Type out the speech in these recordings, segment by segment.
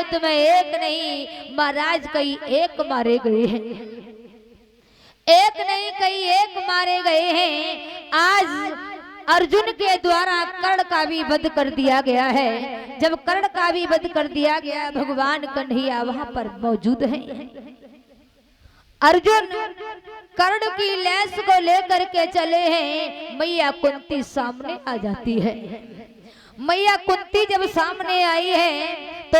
युद्ध में एक नहीं महाराज कई एक मारे गए हैं, एक नहीं कई एक मारे गए हैं। आज अर्जुन के द्वारा कर्ण का भी वध कर दिया गया है। जब कर्ण का भी वध कर दिया गया, भगवान कन्हैया वहां पर मौजूद हैं। अर्जुन कर्ण की लैस को लेकर के चले हैं। मैया कुंती सामने आ जाती है। मैया कुंती जब सामने आई है तो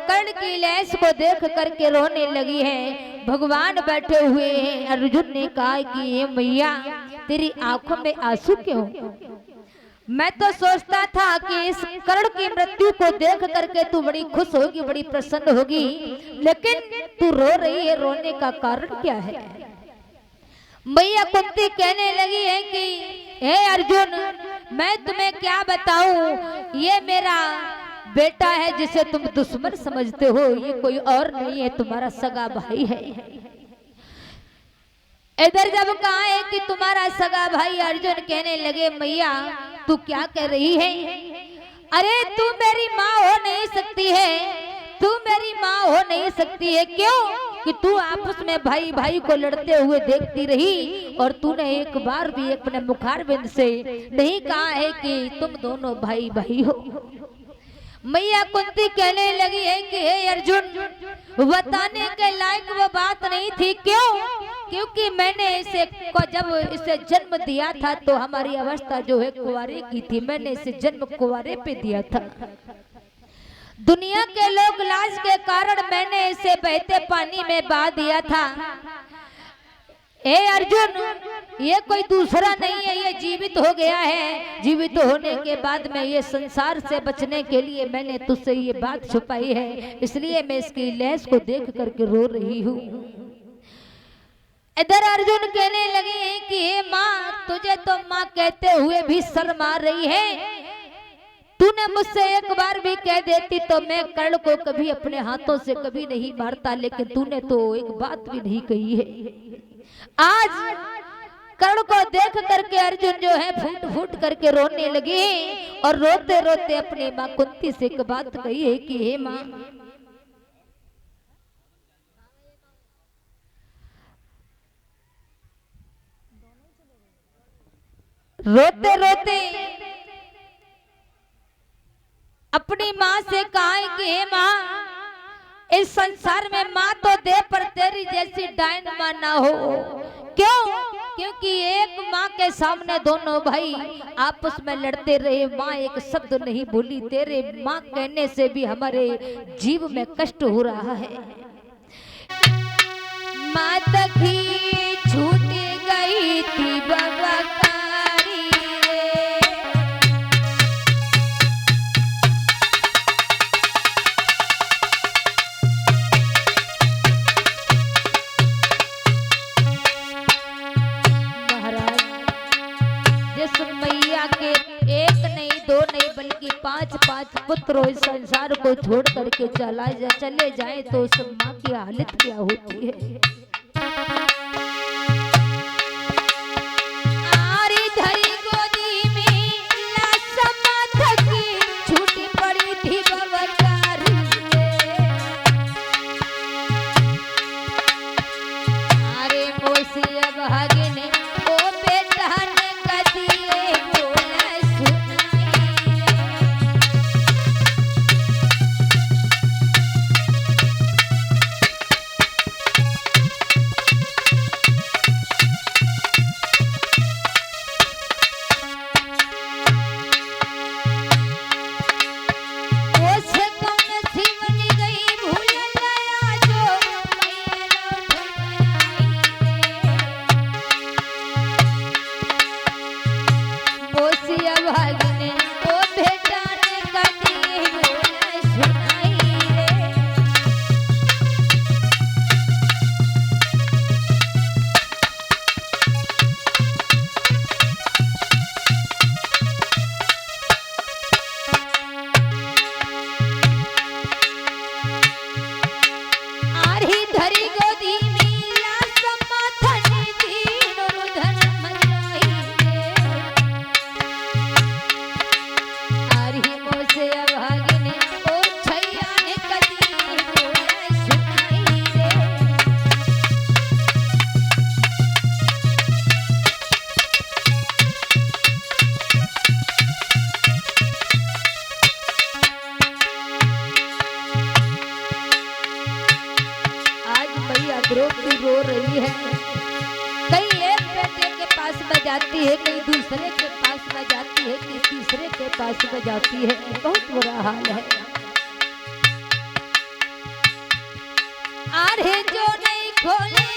कर्ण की लैस को देख करके रोने लगी है। भगवान बैठे हुए हैं। अर्जुन ने कहा कि ये मैया तेरी आंखों में आंसू क्यों? मैं तो सोचता था कि इस कर्ण की मृत्यु को देख करके तू बड़ी खुश होगी, बड़ी प्रसन्न होगी, लेकिन तू रो रही है, रोने का कारण क्या है? मैया कुंती कहने लगी है कि हे अर्जुन, मैं तुम्हें क्या बताऊं, ये मेरा बेटा है जिसे तुम दुश्मन समझते हो, ये कोई और नहीं है, तुम्हारा सगा भाई है। इधर जब कहा है कि तुम्हारा सगा भाई, अर्जुन कहने लगे मैया तू क्या कह रही है? अरे तू मेरी माँ हो नहीं सकती है, तू मेरी माँ हो नहीं सकती है। क्यों? कि तू आपस में भाई भाई को लड़ते हुए देखती रही और तूने एक बार भी अपने मुखारबिंद से नहीं कहा है कि तुम दोनों भाई भाई हो। मैया कुंती कहने लगी है कि हे अर्जुन, बताने के लायक वो बात नहीं थी। क्यों? क्योंकि मैंने इसे जब इसे जन्म दिया था तो हमारी अवस्था जो है कुंवारे की थी। मैंने इसे जन्म कुंवारे पे दिया था। दुनिया के लोग लाज के कारण मैंने इसे बहते पानी में बहा दिया था। ए अर्जुन, ये कोई दूसरा नहीं है, ये जीवित हो गया है। जीवित होने के बाद में ये संसार से बचने के लिए मैंने तुझसे ये बात छुपाई है, इसलिए मैं इसकी लैस को देख करके रो रही हूँ। इधर अर्जुन कहने लगे हैं कि हे माँ, तुझे तो माँ कहते हुए भी शर्म आ रही है। तूने मुझसे एक बार भी कह देती तो मैं कर्ण को कभी अपने हाथों से कभी नहीं मारता, लेकिन तूने तो एक बात भी नहीं कही है। आज कर्ण को देख करके अर्जुन जो है फूट फूट करके रोने लगे और रोते रोते अपनी माँ कुंती से एक बात कही है कि हे माँ, रोते रोते अपनी माँ से कहा है कि हे माँ, इस संसार में माँ तो दे पर तेरी जैसी डायन माँ ना हो। क्यों? क्योंकि एक माँ के सामने दोनों भाई आपस में लड़ते रहे, माँ एक शब्द नहीं बोली। तेरे माँ कहने से भी हमारे जीव में कष्ट हो रहा है। माँ तकी छूट गई थी बाबा पांच पुत्र इस संसार को छोड़ करके चले जाए तो उस माँ की हालत क्या होती है। छूटी पड़ी थी अरे मोसिया भागिने ओ बेटा ने कदिए बोला रो रही है। कहीं एक बेटे के पास में जाती है, कहीं दूसरे के पास में जाती है, कहीं तीसरे के पास में जाती है। बहुत बुरा हाल है। आरे जो नहीं खोले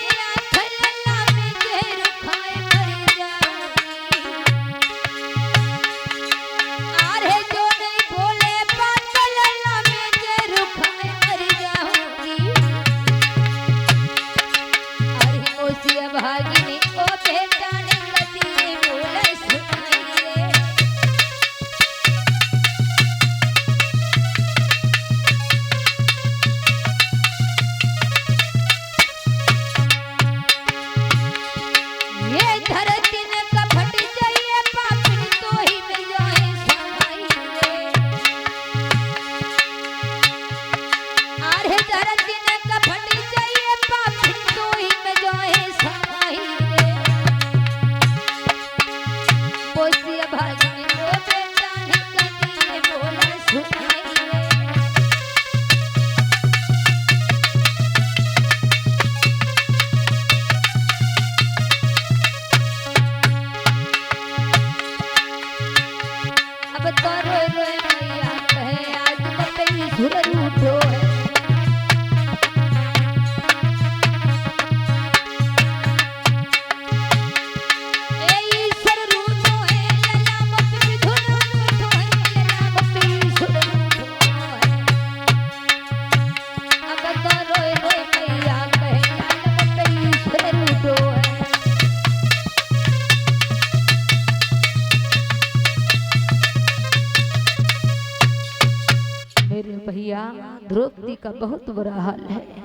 भैया द्रौपदी का बहुत बुरा हाल है।